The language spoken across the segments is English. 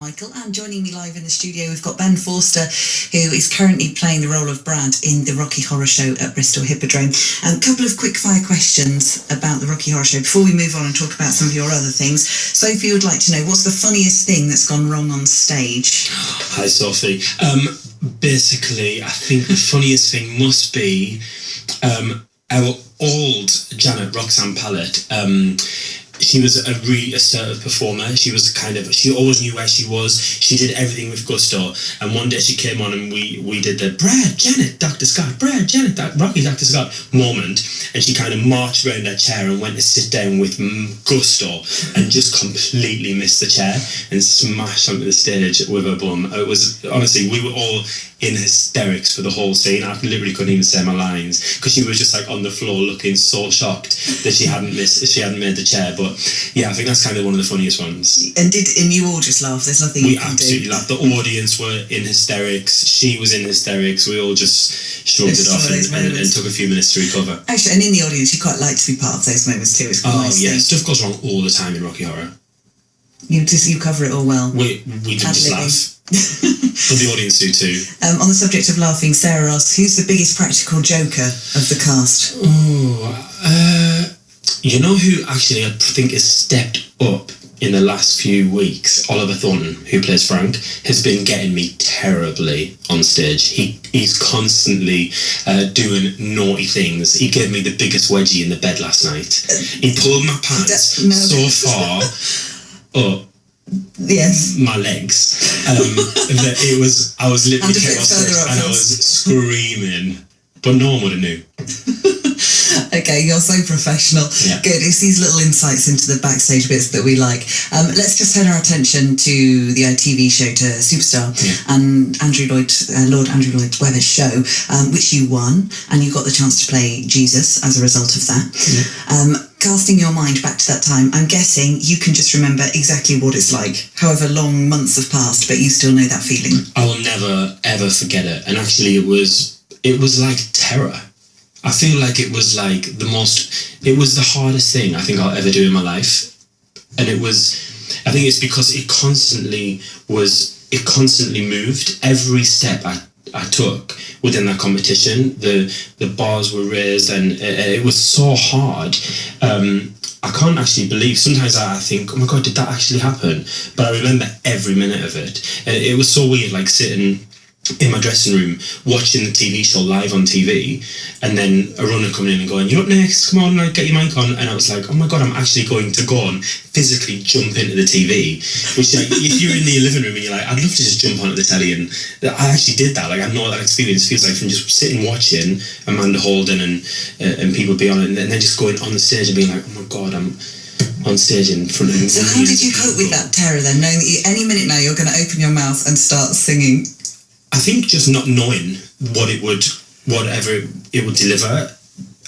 Michael, and joining me live in the studio we've got Ben Forster, who is currently playing the role of Brad in the Rocky Horror Show at Bristol Hippodrome. A couple of quick fire questions about the Rocky Horror Show before we move on and talk about some of your other things. Sophie would like to know, what's the funniest thing that's gone wrong on stage? Hi Sophie. Basically I think the funniest thing must be our old Janet Roxanne Pallet. She was a really assertive performer. She always knew where she was. She did everything with gusto. And one day she came on and we did the Brad, Janet, Dr. Scott, Brad, Janet, Rocky, Dr. Scott moment. And she kind of marched around her chair and went to sit down with gusto and just completely missed the chair and smashed onto the stage with her bum. It was, honestly, we were all in hysterics for the whole scene. I literally couldn't even say my lines because she was just like on the floor looking so shocked that she hadn't made the chair. But yeah, I think that's kind of one of the funniest ones. And you all just laughed? There's nothing we absolutely laughed. The audience were in hysterics. She was in hysterics. We all just shrugged it off and took a few minutes to recover. Actually, and in the audience, you quite like to be part of those moments too. It's quite nice. Yeah, stuff goes wrong all the time in Rocky Horror. You cover it all well. We do just laugh. But the audience do too. On the subject of laughing, Sarah asks, who's the biggest practical joker of the cast? You know who actually I think has stepped up in the last few weeks? Oliver Thornton, who plays Frank, has been getting me terribly on stage. He's constantly doing naughty things. He gave me the biggest wedgie in the bed last night. He pulled my pants so far up my legs that I was literally came off stage and I was screaming, but no one would have knew. Okay, you're so professional. Yeah. Good. It's these little insights into the backstage bits that we like. Let's just turn our attention to the TV show, to Superstar, and Lord Andrew Lloyd Webber's show, which you won, and you got the chance to play Jesus as a result of that. Casting your mind back to that time, I'm guessing you can just remember exactly what it's like, however long months have passed, but you still know that feeling. I will never ever forget it. And actually it was like terror. I feel like it was the hardest thing I think I'll ever do in my life. And I think it's because it constantly moved. Every step I took within that competition, the bars were raised and it was so hard. I can't actually believe, sometimes I think, oh my God, did that actually happen? But I remember every minute of it. And it was so weird, like sitting in my dressing room watching the TV show live on TV, and then a runner coming in and going, "You're up next, come on, like, get your mic on." And I was like, oh my God, I'm actually going to go and physically jump into the TV, which, like, if you're in the living room and you're like, I'd love to just jump onto the telly, and I actually did that. Like, I know what that experience feels like from just sitting watching Amanda Holden and people be on it, and then just going on the stage and being like, oh my God, I'm on stage in front of So how did you cope with that terror then, knowing that any minute now you're going to open your mouth and start singing? I think just not knowing whatever it would deliver.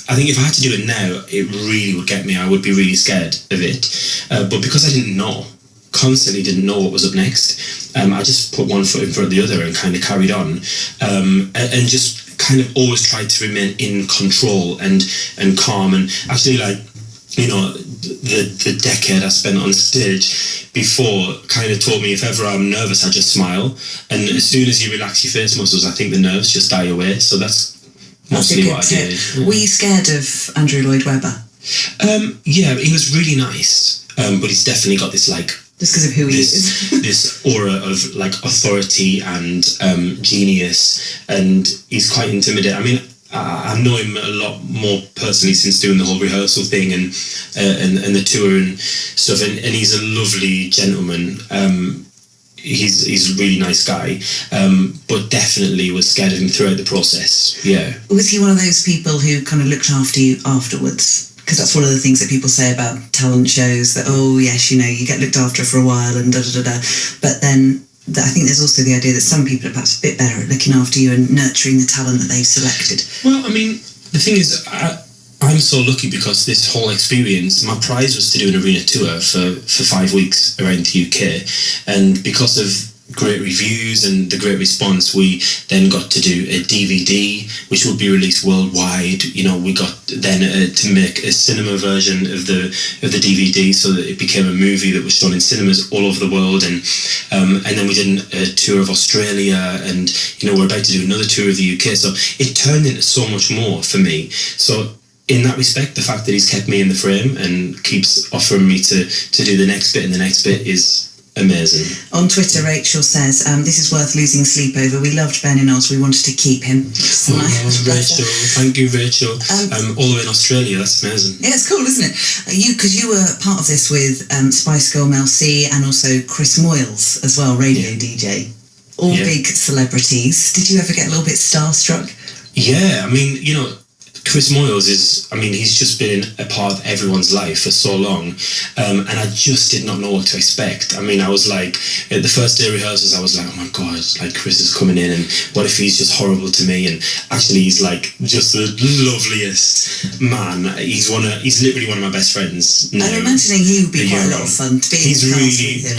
I think if I had to do it now, it really would get me. I would be really scared of it. But because I constantly didn't know what was up next, I just put one foot in front of the other and kind of carried on. And just kind of always tried to remain in control and calm. And actually, like, you know, the decade I spent on stage before kind of taught me if ever I'm nervous, I just smile. And as soon as you relax your face muscles, I think the nerves just die away. So that's mostly what I did. Yeah. Were you scared of Andrew Lloyd Webber? Yeah, he was really nice. But he's definitely got this, like, just because of who he is, this aura of, like, authority and genius, and he's quite intimidating. I mean, I know him a lot more personally since doing the whole rehearsal thing and the tour and stuff, and he's a lovely gentleman. He's a really nice guy, but definitely was scared of him throughout the process. Yeah. Was he one of those people who kind of looked after you afterwards? Because that's one of the things that people say about talent shows, that, oh yes, you know, you get looked after for a while and da-da-da-da. But then I think there's also the idea that some people are perhaps a bit better at looking after you and nurturing the talent that they've selected. Well, I mean, the thing is, I'm so lucky because this whole experience, my prize was to do an arena tour for 5 weeks around the UK. And because of great reviews and the great response, we then got to do a DVD, which would be released worldwide. We got then to make a cinema version of the DVD, so that it became a movie that was shown in cinemas all over the world. And then we did a tour of Australia, and we're about to do another tour of the UK. So it turned into so much more for me. So in that respect, the fact that he's kept me in the frame and keeps offering me to do the next bit and the next bit is amazing. On Twitter, Rachel says, this is worth losing sleep over. We loved Ben in Oz. We wanted to keep him. Rachel. Thank you, Rachel. All the way in Australia. That's amazing. Yeah, it's cool, isn't it? Because you were part of this with Spice Girl Mel C and also Chris Moyles as well, radio DJ. All big celebrities. Did you ever get a little bit starstruck? Yeah, I mean, Chris Moyles he's just been a part of everyone's life for so long, and I just did not know what to expect. I mean, I was like, at the first day of rehearsals, I was like, oh my God, like Chris is coming in, and what if he's just horrible to me? And actually, he's like just the loveliest man. He's literally one of my best friends now. I'm imagining he would be quite a lot of fun to be. He's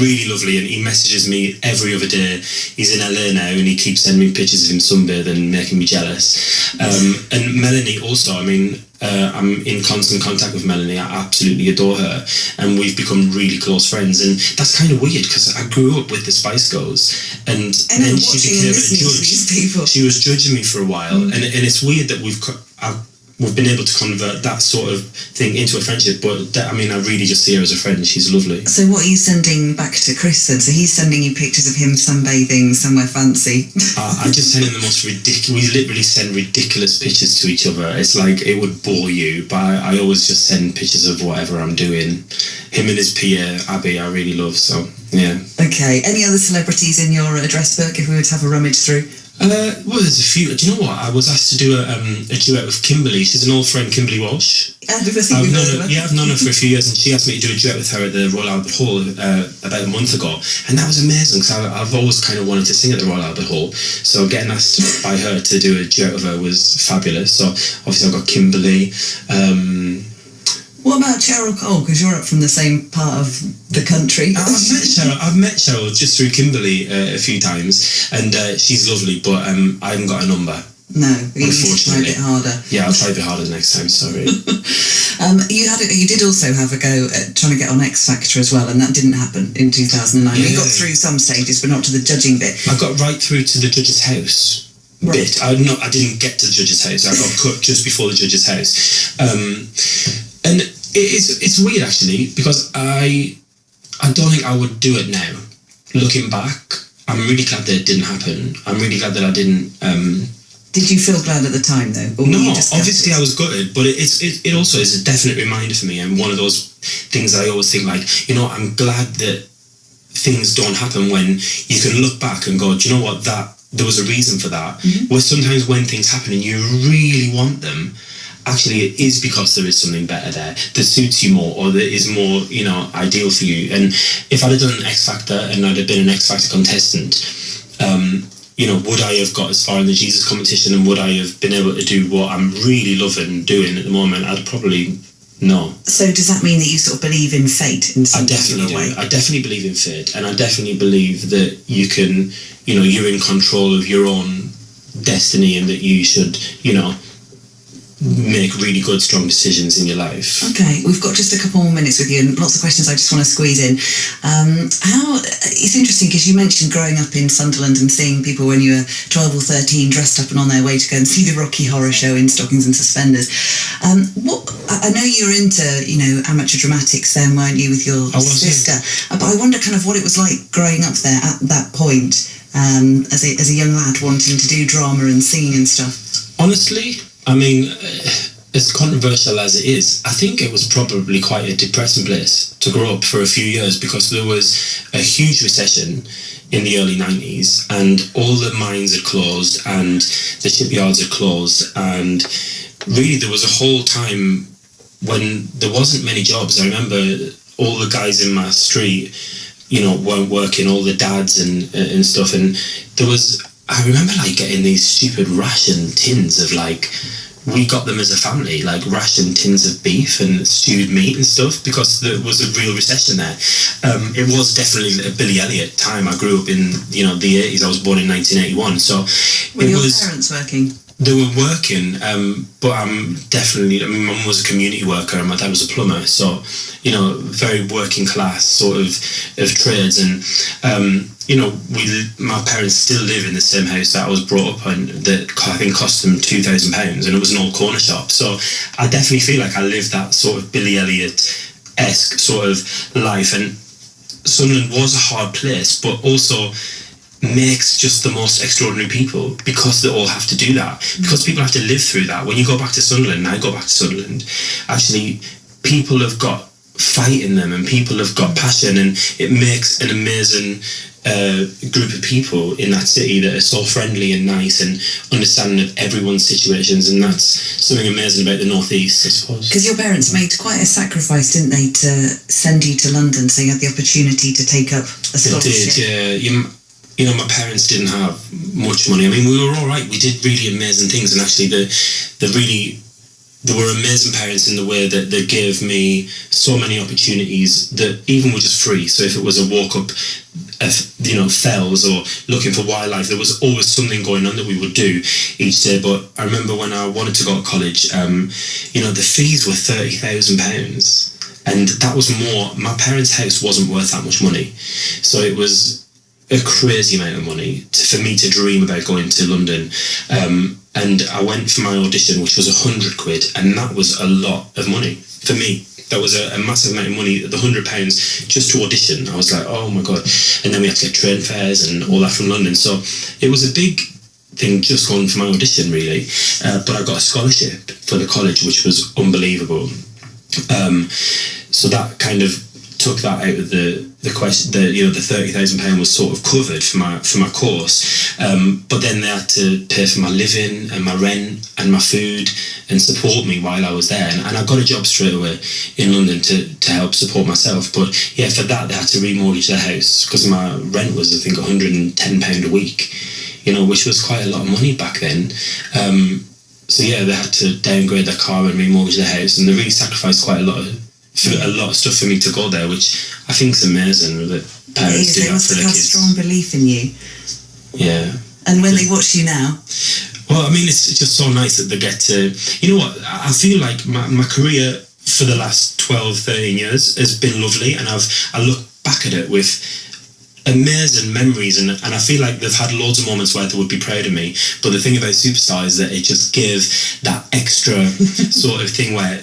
really lovely, and he messages me every other day. He's in LA now, and he keeps sending me pictures of him sunbathing, making me jealous. And Melanie also. I'm in constant contact with Melanie. I absolutely adore her, and we've become really close friends. And that's kind of weird because I grew up with the Spice Girls, and then she became a judge. She was judging me for a while, and it's weird that we've been able to convert that sort of thing into a friendship. But I really just see her as a friend. She's lovely. So what are you sending back to Chris then? So he's sending you pictures of him sunbathing somewhere fancy. I just send him the most ridiculous. We literally send ridiculous pictures to each other. It's like it would bore you, but I always just send pictures of whatever I'm doing. Him and his PA Abby, I really love. So yeah. Okay. Any other celebrities in your address book if we were to have a rummage through? Well, there's a few. Do you know what? I was asked to do a duet with Kimberly. She's an old friend, Kimberly Walsh. I've known her for a few years, and she asked me to do a duet with her at the Royal Albert Hall about a month ago, and that was amazing because I've always kind of wanted to sing at the Royal Albert Hall. So getting asked by her to do a duet with her was fabulous. So obviously I've got Kimberly. What about Cheryl Cole? Because you're up from the same part of the country. I've met Cheryl just through Kimberly a few times, and she's lovely, but I haven't got a number. No, you need to try a bit harder. Yeah, I'll try a bit harder next time, sorry. You did also have a go at trying to get on X Factor as well, and that didn't happen in 2009. You got through some stages, but not to the judging bit. I got right through to the judge's house. Right. Bit. I didn't get to the judge's house. I got cut just before the judge's house. And it's weird actually, because I don't think I would do it now. Looking back, I'm really glad that it didn't happen. I'm really glad that I didn't. Did you feel glad at the time though? No, obviously I was gutted, but it also is a definite reminder for me, and one of those things I always think like, I'm glad that things don't happen when you can look back and go, do you know what, that there was a reason for that. Mm-hmm. Where sometimes when things happen and you really want them, actually it is because there is something better there that suits you more, or that is more ideal for you. And if I'd have done an X Factor and I'd have been an X Factor contestant, would I have got as far in the Jesus competition, and would I have been able to do what I'm really loving doing at the moment? I'd probably no. So does that mean that you sort of believe in fate in some way? I definitely believe in fate, and I definitely believe that you can, you're in control of your own destiny, and that you should, make really good, strong decisions in your life. Okay, we've got just a couple more minutes with you, and lots of questions I just want to squeeze in. It's interesting because you mentioned growing up in Sunderland and seeing people when you were 12 or 13 dressed up and on their way to go and see the Rocky Horror Show in stockings and suspenders. I know you were into, amateur dramatics then, weren't you, with your sister? But I wonder kind of what it was like growing up there at that point, as a young lad wanting to do drama and singing and stuff. Honestly, as controversial as it is, I think it was probably quite a depressing place to grow up for a few years, because there was a huge recession in the early 90s, and all the mines had closed and the shipyards had closed, and really there was a whole time when there wasn't many jobs. I remember all the guys in my street, weren't working, all the dads and stuff, and I remember getting these stupid ration tins of we got them as a family, like rationed tins of beef and stewed meat and stuff, because there was a real recession there. It was definitely a Billy Elliot time. I grew up in, the 80s. I was born in 1981. So were your parents working? They were working, but my mum was a community worker and my dad was a plumber, so, very working class sort of trades. And, my parents still live in the same house that I was brought up in, that I think cost them £2,000, and it was an old corner shop. So I definitely feel like I lived that sort of Billy Elliot-esque sort of life. And Sunderland was a hard place, but also makes just the most extraordinary people, because they all have to do that, because people have to live through that. When you go back to Sunderland, and I go back to Sunderland, actually people have got fight in them and people have got passion, and it makes an amazing group of people in that city that are so friendly and nice and understanding of everyone's situations. And that's something amazing about the North East, I suppose. Because your parents made quite a sacrifice, didn't they, to send you to London, so you had the opportunity to take up a scholarship? They did, yeah. My parents didn't have much money. I mean, we were all right. We did really amazing things, and actually there were amazing parents in the way that they gave me so many opportunities that even were just free. So if it was a walk up, fells, or looking for wildlife, there was always something going on that we would do each day. But I remember when I wanted to go to college, the fees were £30,000, and that was more. My parents' house wasn't worth that much money, so it was a crazy amount of money for me to dream about going to London. And I went for my audition, which was £100, and that was a lot of money for me. That was a massive amount of money, the £100 just to audition. I was like, oh my God. And then we had to get train fares and all that from London. So it was a big thing just going for my audition, really. But I got a scholarship for the college, which was unbelievable. So that kind of took that out of the question. The £30,000 was sort of covered for my course, but then they had to pay for my living and my rent and my food and support me while I was there. And I got a job straight away in London to help support myself. But yeah, for that they had to remortgage their house, because my rent was, I think, £110 a week, which was quite a lot of money back then. So yeah, they had to downgrade their car and remortgage their house, and they really sacrificed quite a lot of stuff for me to go there, which I think is amazing that parents do that for their kids. They must have strong belief in you. Yeah. And when they watch you now? Well, I mean, it's just so nice that they get to... You know what? I feel like my career for the last 12, 13 years has been lovely, and I look back at it with amazing memories, and I feel like they've had loads of moments where they would be proud of me. But the thing about Superstar is that it just gives that extra sort of thing where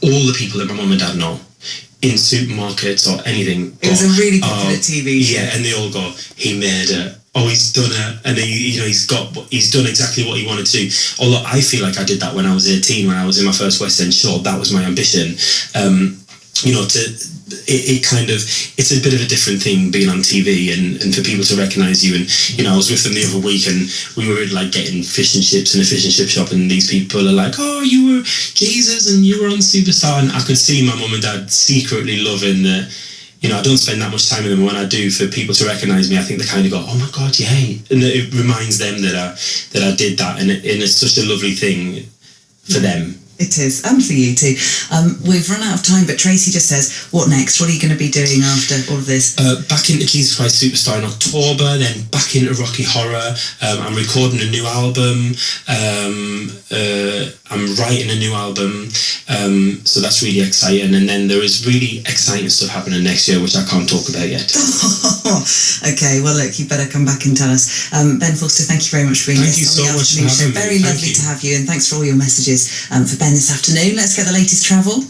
all the people that my mum and dad know in supermarkets or anything. It was a really popular TV show. Yeah, and they all go, he made it. Oh, he's done it, and he's done exactly what he wanted to do. Although I feel like I did that when I was 18, when I was in my first West End show. That was my ambition. It's a bit of a different thing being on TV and for people to recognise you. And I was with them the other week, and we were like getting fish and chips in a fish and chip shop, and these people are like, oh, you were Jesus and you were on Superstar. And I could see my mum and dad secretly loving that. I don't spend that much time with them. When I do, for people to recognise me, I think they kind of go, oh my God, yay. And it reminds them that I did that, and it's such a lovely thing for them. It is, and for you too. We've run out of time, but Tracy just says, what next? What are you going to be doing after all of this? Back into Jesus Christ Superstar in October, then back into Rocky Horror. I'm recording a new album. I'm writing a new album. So that's really exciting. And then there is really exciting stuff happening next year, which I can't talk about yet. Okay, well, look, you better come back and tell us. Ben Forster, thank you very much for being Thank you so much for having me. Very lovely to have you, and thanks for all your messages for Ben this afternoon. Let's get the latest travel.